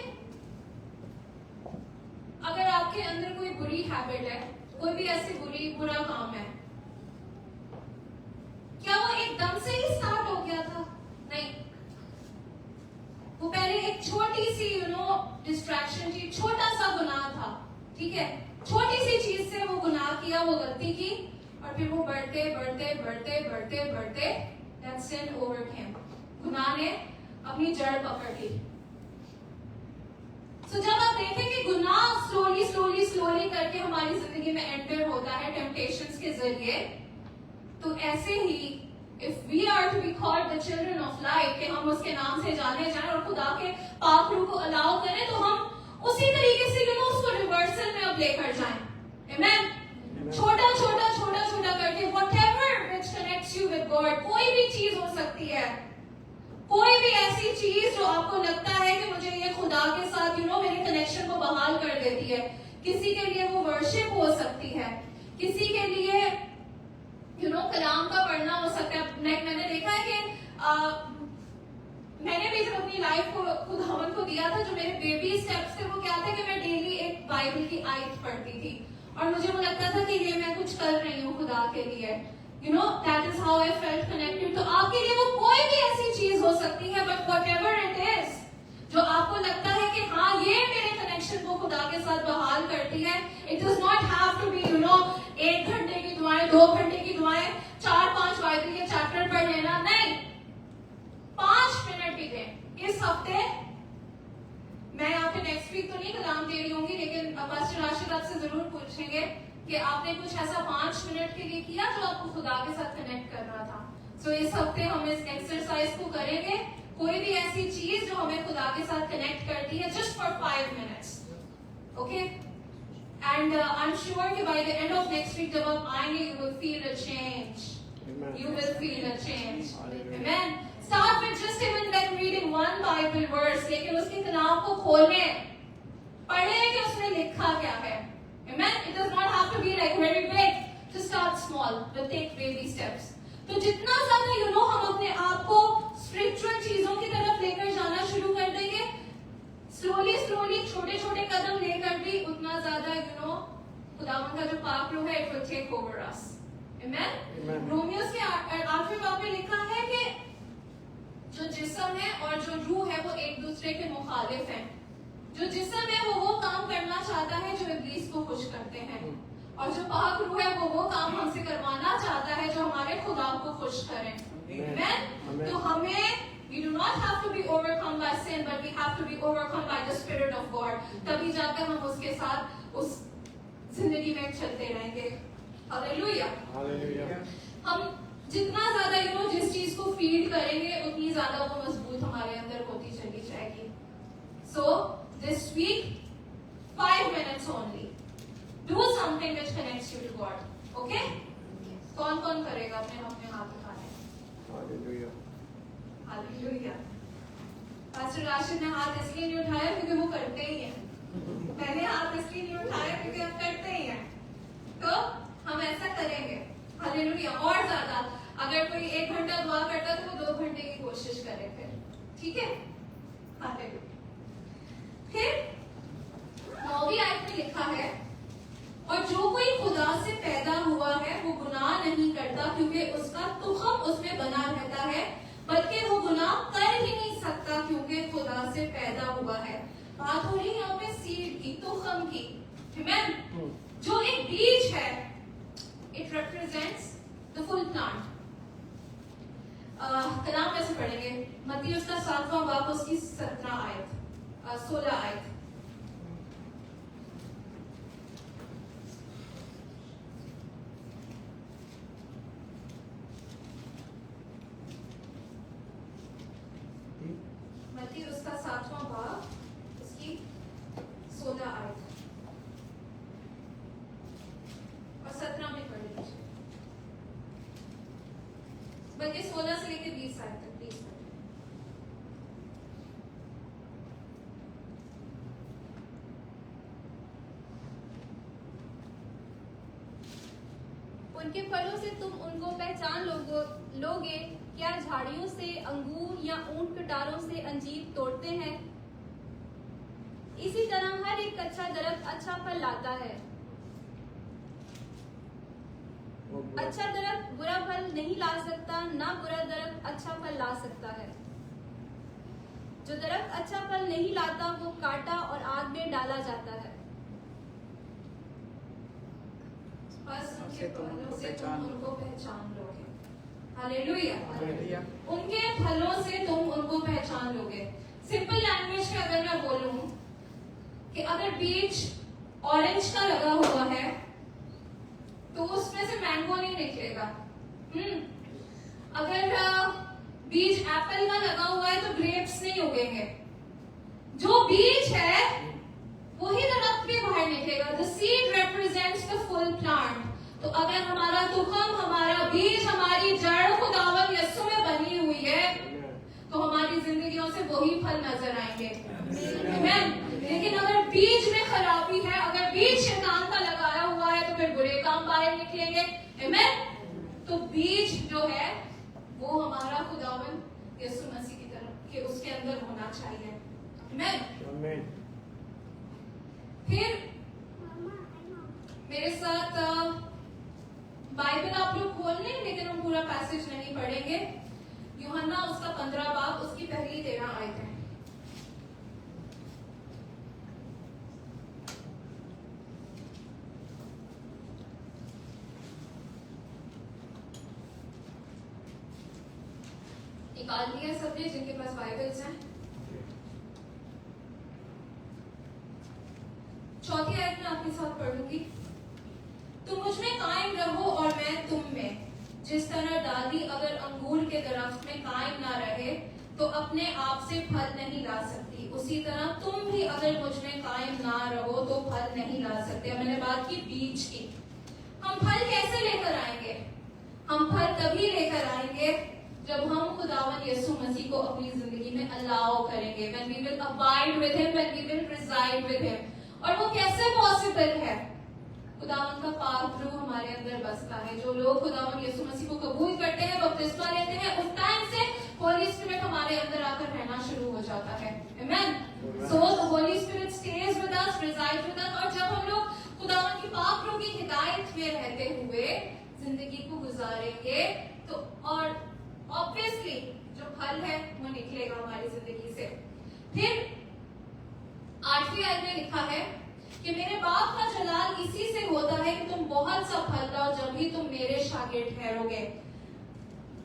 अगर आपके अंदर कोई बुरी हैबिट है, कोई भी ऐसी बुरा काम है, क्या वो एकदम से ही स्टार्ट हो गया था? नहीं, वो पहले एक छोटी सी डिस्ट्रैक्शन थी, छोटा सा गुनाह था, ठीक है, छोटी सी चीज से वो गुनाह किया, वो गलती की, और फिर वो बढ़ते that sin overcame, गुनाह ने अपनी जड़ पकड़ ली। So जब आप देखें कि गुनाह स्लोली करके हमारी जिंदगी में एंटर होता है टेम्पटेशंस के जरिए, तो ऐसे ही if we are to be called the children of light, कि हम उसके नाम से जाने जाएं और खुदा के पाक रूह को अलाउ करें, तो हम उसी तरीके से उसको रिवर्सल में अब लेकर जाएं। Amen? छोटा करके whatever which connects you with God, कोई भी चीज हो सकती है, कोई भी ऐसी चीज जो आपको लगता है कि मुझे ये खुदा के साथ मेरे कनेक्शन को बहाल कर देती है। किसी के लिए वो वर्शिप हो सकती है, किसी के लिए कलाम का पढ़ना हो सकता है। मैंने देखा है कि मैंने भी जब अपनी लाइफ को खुदावन को दिया था, जो मेरे बेबी स्टेप्स थे वो क्या थे कि मैं डेली एक बाइबल की आयत पढ़ती थी, और मुझे वो लगता था कि ये मैं कुछ कर रही हूँ खुदा के लिए। that is how I felt connected। तो आपके लिए वो कोई भी ऐसी चीज हो सकती है, but whatever it is, जो आपको लगता है कि हाँ ये मेरे कनेक्शन को खुदा के साथ बहाल करती है। It does not have to be 1 घंटे की दुआएं, 2 घंटे की दुआएं, 4-5 बाइबल के चैप्टर पढ़ लेना, नहीं, 5 मिनट भी दें। इस हफ्ते मैं यहाँ पे नेक्स्ट वीक तो नहीं कलाम दे रही होंगी, लेकिन पास्टर राशिद आपसे जरूर पूछेंगे कि आपने कुछ ऐसा 5 मिनट के लिए किया जो आपको खुदा के साथ कनेक्ट करना था। सो इस हफ्ते हम इस एक्सरसाइज को करेंगे, कोई भी ऐसी चीज जो हमें खुदा के साथ कनेक्ट करती है, just for 5 minutes, okay. And I am sure कि by the end of next week जब आप आएंगे, you will feel a change, you will feel a change। Amen। Start with just even like reading one Bible verse, लेकिन उसकी कलाम को खोलने, पढ़े कि उसमें लिखा क्या है। Amen। It does not have to be like very big, to start small, but take baby steps। तो जितना ज्यादा हम अपने आप को स्पिरिचुअल चीजों की तरफ लेकर जाना शुरू कर देंगे, स्लोली छोटे कदम लेकर भी, उतना ज्यादा खुदावन का जो पाक रूह है, it will take over us। Amen? रोमियोस के 8वें बाब में लिखा है कि जो जिस्म है और जो रूह है वो एक दूसरे के मुखालिफ हैं। जो जिस्म है वो काम करना चाहता है जो इब्लीस को खुश करते हैं, और जो पाक रूह है वो काम हमसे करवाना चाहता है जो हमारे खुदा को खुश करें। Amen? तो हमें we do not have to be overcome by sin, but we have to be overcome by the Spirit of God। तभी जाकर हम उसके साथ उस जिंदगी में चलते रहेंगे। हालेलुया। हम जितना ज्यादा जिस चीज को फीड करेंगे, उतनी ज्यादा वो मजबूत हमारे अंदर होती चली जाएगी। So this week 5 minutes only, do something which connects you to God, okay? कौन करेगा? अपने हाथ उठाने। हालेलुया। पास्टर राशिद ने हाथ इसलिए नहीं उठाया क्योंकि वो करते ही हैं। मैंने हाथ इसलिए नहीं उठाया क्योंकि हम करते ही हैं। तो हम ऐसा करेंगे। हालेलुया। और ज्यादा अगर कोई 1 घंटा दुआ करता तो वो 2 घंटे की कोशिश करे फिर, ठीक है? हालेलुया। फिर 9वीं आयत में लिखा है, और जो कोई खुदा से पैदा हुआ है वो गुनाह नहीं करता, क्योंकि उसका तुखम उसमें बना रहता है, बल्कि वो गुनाह कर ही नहीं सकता क्योंकि खुदा से पैदा हुआ है। बात हो रही है के 16 से लेकर 20 साल तक प्लीज। उनके फलों से तुम उनको पहचान लोगे। क्या झाड़ियों से अंगूर या ऊंट कटारों से अंजीर तोड़ते हैं? इसी तरह हर एक अच्छा दरख्त अच्छा फल लाता है। अच्छा दरख्त बुरा फल नहीं ला सकता, ना बुरा दरख्त अच्छा फल ला सकता है। जो दरख्त अच्छा फल नहीं लाता वो काटा और आग में डाला जाता है। बस उनके फलों से तुम उनको पहचान लोगे। हालेलुया। उनके फलों से तुम उनको पहचान लोगे। सिंपल लैंग्वेज में अगर मैं बोलूं कि अगर बीज ऑरेंज का लगा हुआ है तो उसमें से मैंगो नहीं निकलेगा। अगर बीज एप्पल का लगा हुआ है तो ग्रेप्स नहीं उगेंगे। जो बीज है वही दरख्त के बाहर निकलेगा। The seed represents the full plant. तो अगर हमारा तुखम, हमारा बीज, हमारी जड़ खुदावन यीशु में बनी हुई है तो हमारी जिंदगियों से वही फल नजर आएंगे। आमीन। लेकिन अगर बीज में खराबी है, अगर बीज शैतान का लगाया हुआ है तो फिर बुरे काम बाहर निकलेंगे। आमीन। तो बीज जो है वो हमारा खुदावन यीशु मसीह की तरफ के उसके अंदर होना चाहिए। आमीन। फिर मेरे साथ बाइबल आप लोग खोल लें, लेकिन हम पूरा पैसेज नहीं पढ़ेंगे। यूहन्ना उसका 15 बाब उसकी पहली 13 आयतें। निकाल लिया सबने जिनके पास बाइबल्स हैं। चौथी आयत में आपके साथ पढ़ूंगी। तुम मुझ में कायम रहो और मैं तुम में। जिस तरह डाली अगर अंगूर के दरख्त में कायम ना रहे तो अपने आप से फल नहीं ला सकती, उसी तरह तुम भी अगर मुझ में कायम ना रहो तो फल नहीं ला सकते। मैंने बात की बीज की। हम फल कैसे लेकर आएंगे? हम फल तभी लेकर आएंगे जब हम खुदावन यीशु मसीह को अपनी जिंदगी में अलाउ करेंगे। When we will abide with him, when we will reside with him। और वो कैसे पॉसिबल है? खुदावन का पाक रूह हमारे अंदर बसता है। जो लोग खुदावन यीशु मसीह को कबूल करते हैं, बपतिस्मा लेते हैं, उस टाइम से होली स्पिरिट हमारे अंदर आकर रहना शुरू हो जाता है। आमीन। So the Holy Spirit stays with us, resides with us। और जब हम लोग खुदावन की पाक रूह की हिदायत में रहते हुए जिंदगी को गुजारेंगे तो और ऑब्वियसली जो फल है वो निकलेगा हमारी जिंदगी से। फिर 8वीं आयत में लिखा है कि मेरे बाप का जलाल इसी से होता है कि तुम बहुत सा फल लाओ, जब भी तुम मेरे शागिर्द ठहरोगे।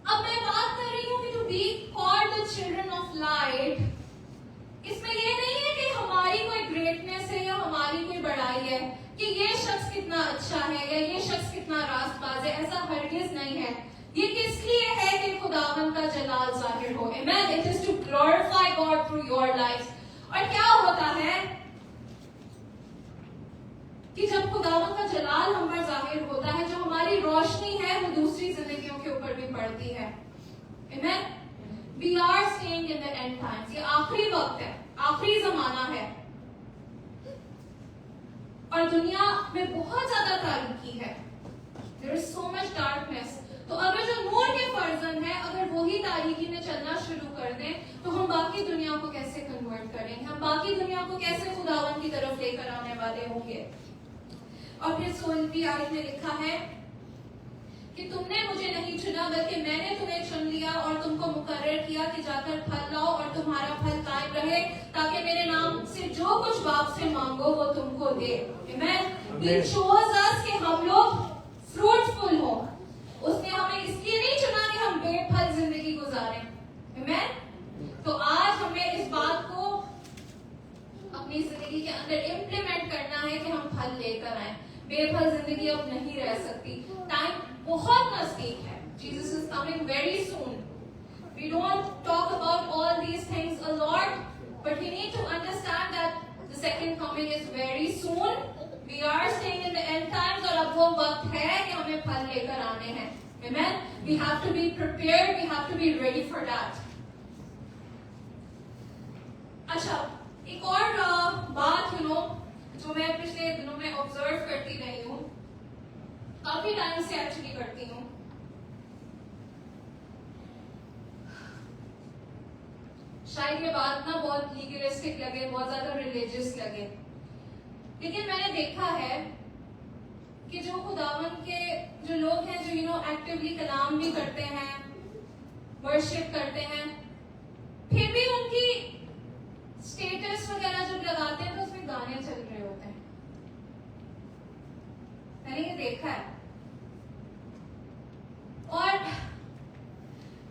अब मैं बात कर रही हूँ कि to be called the children of light, इसमें ये नहीं है कि हमारी कोई ग्रेटनेस है या हमारी कोई बड़ाई है कि ये शख्स कितना अच्छा है या ये शख्स कितना रास्तबाज है। ऐसा हरगिज नहीं है। ये किस लिए है कि खुदावन का जलाल जाहिर हो। आमीन। It is to glorify God through your life. और क्या होता है कि जब खुदावन का जलाल हम पर जाहिर होता है, जो हमारी रोशनी है वो दूसरी जिंदगियों के ऊपर भी पड़ती है। आमीन। We are staying in the end times। ये आखिरी वक्त है, आखिरी जमाना है और दुनिया में बहुत ज्यादा तारीकी है। There is so much darkness। तो अगर जो नूर के फर्जंद है, अगर वही तारीकी में चलना शुरू कर दें तो हम बाकी दुनिया को कैसे कन्वर्ट करेंगे? हम बाकी दुनिया को कैसे खुदावन की तरफ लेकर आने वाले होंगे? और फिर 16वीं आयत में लिखा है कि तुमने मुझे नहीं चुना बल्कि मैंने तुम्हें चुन लिया और तुमको मुकर्रर किया कि जाकर फल लाओ और तुम्हारा फल कायम रहे, ताकि मेरे नाम से जो कुछ बाप से मांगो वो तुमको दे। आमीन। He chose us कि हम लोग फ्रूटफुल हो। उसने हमें इसलिए नहीं चुना कि हम बेफल जिंदगी गुजारें। आमीन। तो आज हमें इस बात को अपनी जिंदगी के अंदर इम्प्लीमेंट करना है कि हम फल लेकर आए। बेफल जिंदगी अब नहीं रह सकती। टाइम बहुत नजदीक है। Jesus is coming very soon। We don't talk about all these things a lot, but we need to understand that the second coming is very soon। We are staying in the end times और अब वो वक्त है कि हमें फल लेकर आने हैं। Amen. We have to be prepared. We have to be ready for that. अच्छा, एक और बात जो मैं पिछले दिनों में ऑब्जर्व करती रही हूँ, काफी टाइम से एक्चुअली करती हूँ। शायद ये बात ना बहुत लीगलिस्टिक लगे, बहुत ज्यादा रिलीजियस लगे, लेकिन मैंने देखा है कि जो खुदावन के जो लोग हैं, जो एक्टिवली कलाम भी करते हैं, वर्शिप करते हैं, फिर भी उनकी स्टेटस वगैरह जब लगाते हैं तो उसमें गाने चल रहे होते हैं। मैंने ये देखा है। और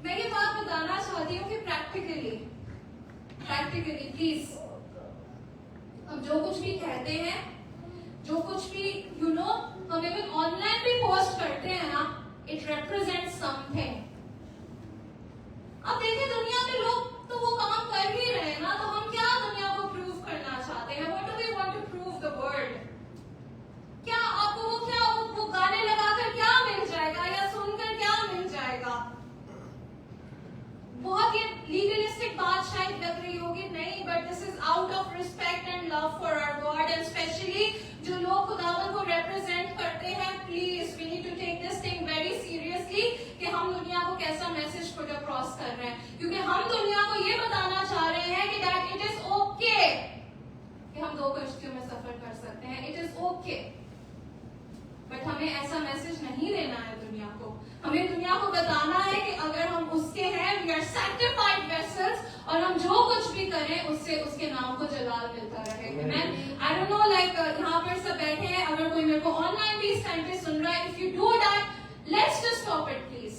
मैं ये बात बताना चाहती हूँ कि प्रैक्टिकली प्लीज, हम जो कुछ भी कहते हैं, जो कुछ भी हम इवन ऑनलाइन भी पोस्ट करते हैं ना, इट रिप्रेजेंट समथिंग। अब देखिए दुनिया में लोग तो वो काम कर ही रहे हैं ना, तो हम क्या दुनिया को प्रूव करना चाहते हैं? What do we want to prove the world? क्या आपको वो गाने लगाकर क्या मिल जाएगा या सुनकर क्या मिल जाएगा? बहुत ये लीगलिस्टिक बात शायद लग रही होगी, नहीं, but this is out of respect and love for our God, and specially जो लोग खुदावन को रिप्रेजेंट करते हैं, please we need to take this thing very seriously कि हम दुनिया को कैसा मैसेज पुट अक्रॉस कर रहे हैं, क्योंकि हम दुनिया को ये बताना चाह रहे हैं कि दैट इट इज ओके कि हम 2 कश्तियों में सफर कर सकते हैं, इट इज ओके। बट हमें ऐसा मैसेज नहीं देना है दुनिया को। हमें दुनिया को बताना है कि अगर हम उसके हैं, वी आर सैक्टिफाइड वेसल्स, और हम जो कुछ भी करें उससे उसके नाम को जलाल मिलता रहे। आई डोंट नो, लाइक यहाँ पर सब बैठे हैं, अगर कोई मेरे को ऑनलाइन भी इस टाइम पे सुन रहा है, if you do that, let's just stop it please.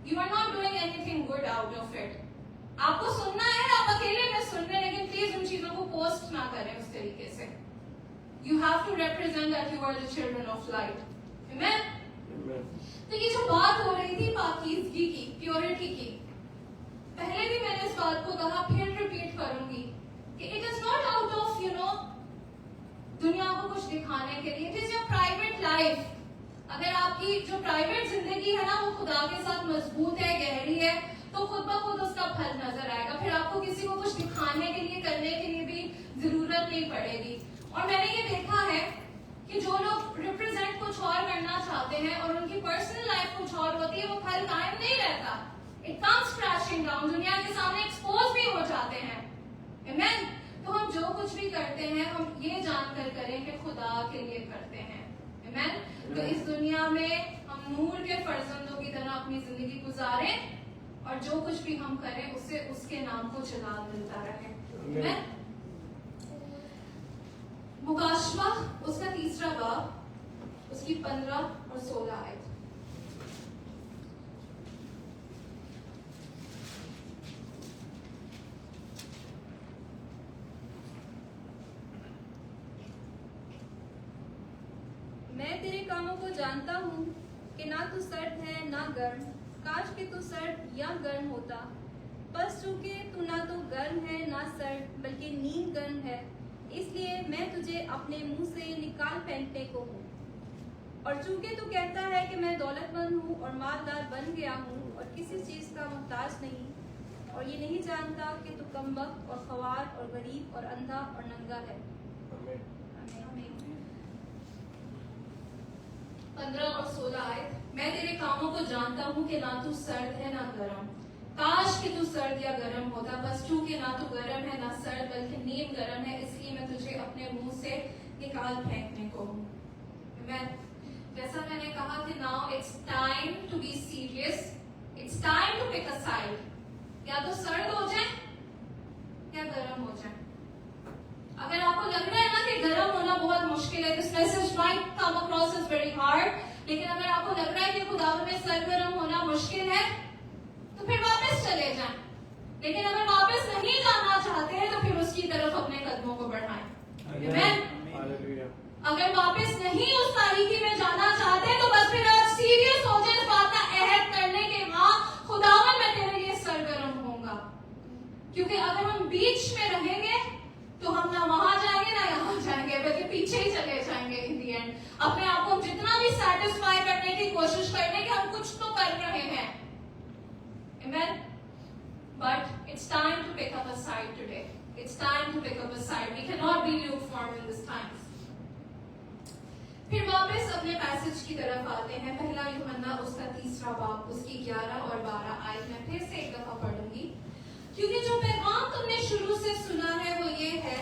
You are not doing anything good out of it. आपको सुनना है, आप अकेले में सुन रहे हैं, लेकिन प्लीज उन चीजों को पोस्ट ना करें उस तरीके से। You have to represent that you are the children of light. Amen? तो ये जो बात हो रही थी पाकीज़गी की, प्योरिटी की, पहले भी मैंने इस बात को कहा, फिर रिपीट करूंगी कि it is not out of दुनिया को कुछ दिखाने के लिए, it is your private life. अगर आपकी जो प्राइवेट जिंदगी है ना, वो खुदा के साथ मजबूत है, गहरी है, तो खुद ब खुद उसका फल नजर आएगा। फिर आपको किसी को कुछ दिखाने के लिए, करने के लिए भी जरूरत नहीं पड़ेगी। और मैंने ये देखा है कि जो लोग रिप्रेजेंट कुछ और करना चाहते हैं और उनकी पर्सनल लाइफ कुछ और होती है, वो फल कायम नहीं रहता। इट कम्स क्रैशिंग डाउन, दुनिया के सामने एक्सपोज भी हो जाते हैं। आमीन। तो हम जो कुछ भी करते हैं, हम ये जानकर करें कि खुदा के लिए करते हैं। आमीन। तो इस दुनिया में हम नूर के फर्जंदों की तरह अपनी जिंदगी गुजारें, और जो कुछ भी हम करें उससे उसके नाम को जलाल मिलता रहे। आमीन। मुकाशवा उसका 3रा बाब, उसकी 15 और 16 आयत। मैं तेरे कामों को जानता हूँ कि ना तू सर्द है ना गर्म, काश कि तू सर्द या गर्म होता। बस चूंकि तू ना तो गर्म है ना सर्द, बल्कि नीम गर्म है, इसलिए मैं तुझे अपने मुंह से निकाल फेंकने को हूँ। और चूंकि तू कहता है कि मैं दौलतमंद हूँ और मालदार बन गया हूँ और किसी चीज का मोहताज नहीं, और ये नहीं जानता कि तू कमबख्त और ख्वार और गरीब और अंधा और नंगा है। 15 और 16 आयत। मैं तेरे कामों को जानता हूँ कि ना तू सर्द है ना गर्म, काश कि तू सर्द या गर्म होता। बस चूंकि ना तू गर्म है ना सर्द, बल्कि नीम गर्म है, इसलिए मैं तुझे अपने मुंह से निकाल फेंकने को हूँ। जैसा मैंने कहा कि now it's time to be serious, it's time to pick a side. या तो सर्द हो जाए या गर्म हो जाए। अगर आपको लग रहा है ना कि गर्म होना बहुत मुश्किल है, this message might come across is very hard, लेकिन अगर आपको लग रहा है कि खुदावन में सरगर्म होना मुश्किल है, तो फिर वापस चले जाएं। लेकिन अगर वापस नहीं जाना चाहते हैं तो फिर उसकी तरफ अपने कदमों को बढ़ाएं। अगर वापस नहीं उस तारीखी में जाना चाहते तो बस फिर आज सीरियस हो जाए, इस बात का अहद करने के हाँ खुदावन मैं तेरे लिए सरगर्म होऊंगा। क्योंकि अगर हम बीच में रहेंगे तो हम ना वहां जाएंगे ना यहाँ जाएंगे, बल्कि पीछे ही चले जाएंगे इन दी एंड। अपने आप को जितना भी सेटिस्फाई करने की कोशिश करने की हम कुछ It's time to pick up a side today. It's time to pick up a side. We cannot be lukewarm in this times. फिर वापस अपने पैसेज की तरफ आते हैं। पहला यूहन्ना उसका 3 बाब उसकी 11 और 12 आयत में फिर से एक दफा पढ़ूंगी, क्योंकि जो पैगाम तुमने शुरू से सुना है वो ये है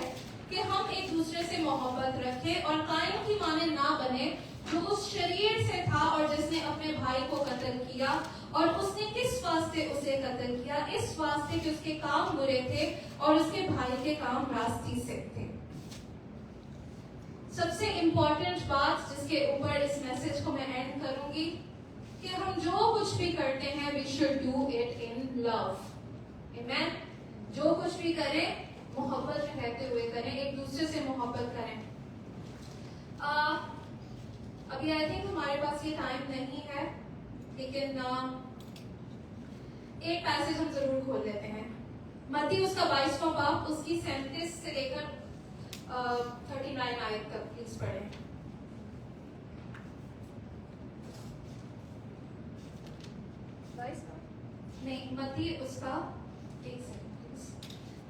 कि हम एक दूसरे से मोहब्बत रखें और कायम की माने ना बने जो उस शरीर से था और जिसने अपने भाई को कत्ल किया। और उसने किस वास्ते उसे कत्ल किया? इस वास्ते कि उसके काम बुरे थे और उसके भाई के काम रास्ती से थे। सबसे इंपॉर्टेंट बात जिसके ऊपर इस मैसेज को मैं एंड करूंगी कि हम जो कुछ भी करते हैं we should do it in love. आमीन। जो कुछ भी करें मोहब्बत में रहते हुए करें, एक दूसरे से मोहब्बत करें। अभी आई थिंक हमारे पास ये टाइम नहीं है, लेकिन एक पैसेज हम जरूर खोल लेते हैं। मत्ती उसका 22वां बाब उसकी 37 से लेकर 39 आयत तक प्लीज पढ़ें। नहीं, मत्ती उसका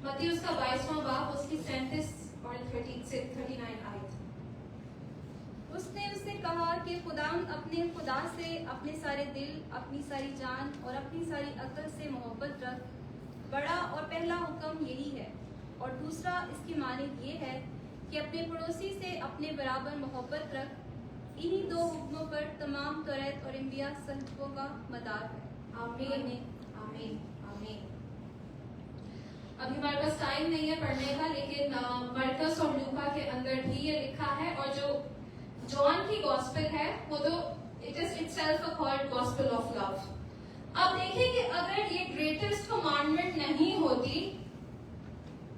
22वां बाब उसकी 37 और 30 से 39 आयत। उसने उससे कहा कि खुदाम अपने खुदा से अपने सारे दिल, अपनी सारी जान और अपनी सारी अक्ल से मोहब्बत रख। बड़ा और पहला हुक्म यही है, और दूसरा इसकी मानिद ये है कि अपने पड़ोसी से अपने बराबर मोहब्बत रख। इन्हीं 2 हुक्मों पर तमाम तौरात और अंबिया सहिफों का मदार है। आमीन आमीन आमीन। अभी हमारे पास टाइम नहीं है पढ़ने का, लेकिन मरकस और लूका के अंदर भी ये लिखा है, और जो जॉन की गॉस्पेल है वो तो it is itself a called gospel of love. अब देखिए कि अगर ये ग्रेटेस्ट कमांडमेंट नहीं होती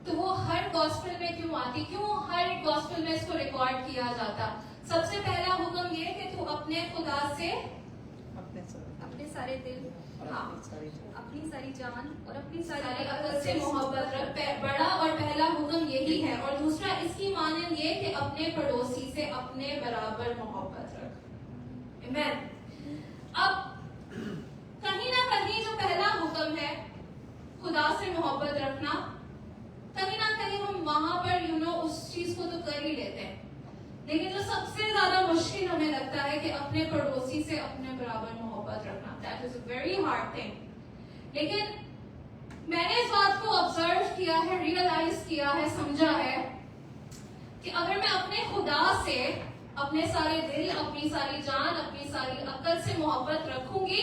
तो वो हर गॉस्पेल में क्यों आती, क्यों हर एक गॉस्पेल में इसको रिकॉर्ड किया जाता? सबसे पहला हुक्म ये कि तू अपने खुदा से अपने सारे दिल, हाँ, अपनी सारी जान और अपनी सारी सारी अकल से मोहब्बत रख। बड़ा और पहला हुक्म यही है, और दूसरा इसकी माने ये कि अपने पड़ोसी से अपने बराबर मोहब्बत रख। आमीन। अब कहीं ना कहीं जो पहला हुक्म है खुदा से मोहब्बत रखना, कहीं ना कहीं हम वहां पर उस चीज को तो कर ही लेते हैं, लेकिन जो सबसे ज्यादा मुश्किल हमें लगता है कि अपने पड़ोसी से अपने बराबर मोहब्बत रखना, that is a very hard thing. लेकिन मैंने इस बात को ऑब्जर्व किया है, रियलाइज किया है, समझा है कि अगर मैं अपने खुदा से अपने सारे दिल, अपनी सारी जान, अपनी सारी अक्ल से मोहब्बत रखूंगी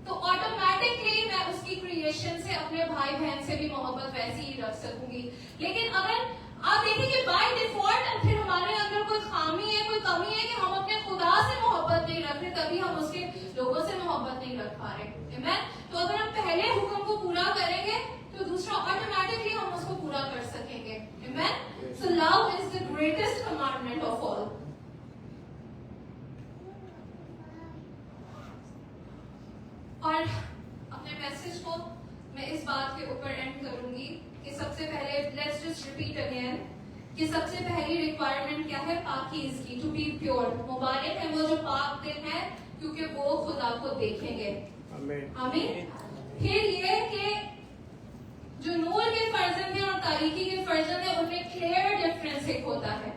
तो ऑटोमेटिकली मैं उसकी क्रिएशन से, अपने भाई बहन से भी मोहब्बत वैसी ही रख सकूंगी। लेकिन अगर आप देखिए कि बाय डिफॉल्ट फिर हमारे अंदर कोई खामी है, कोई कमी है कि हम अपने खुदा से मोहब्बत नहीं रख रहे, तभी हम उसके लोगों से मोहब्बत नहीं रख पा रहे। आमीन। तो अगर हम पहले हुक्म को पूरा करेंगे तो दूसरा ऑटोमेटिकली हम उसको पूरा कर सकेंगे। आमीन। So love is the greatest commandment of all. और अपने मैसेज को मैं इस बात के ऊपर एंड करूंगी कि सबसे पहले लेट्स जस्ट रिपीट अगेन कि सबसे पहली रिक्वायरमेंट क्या है? पाकीज़गी, टू बी प्योर। मुबारक है वो जो पाक दिल है, क्योंकि वो खुदा को देखेंगे। आमीन। फिर ये कि जो नूर के फर्जंद है और तारीकी के फर्जंद है उनमें क्लियर डिफरेंस एक होता है।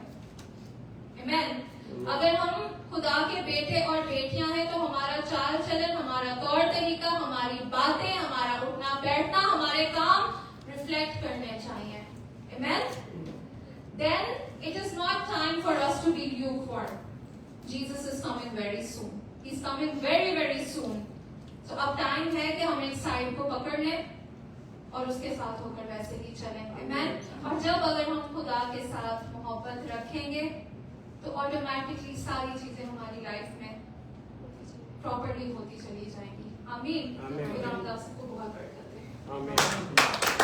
आमीन। अगर हम खुदा के बेटे और बेटियां हैं तो हमारा चाल चलन, हमारा तौर तरीका, हमारी बातें, हमारा उठना बैठना, हमारे काम रिफ्लेक्ट करने चाहिए। आमीन। Then it is not time for us to be lukewarm. Jesus is coming very soon. He's coming very very soon. So अब टाइम है कि हम एक साइड को पकड़ लें और उसके साथ होकर वैसे ही चलें। आमीन। और जब अगर हम खुदा के साथ मोहब्बत रखेंगे तो ऑटोमेटिकली सारी चीजें हमारी लाइफ में प्रॉपर्ली होती चली जाएंगी। आमीन। खुदा हम सबको दुआ करते हैं। आमीन।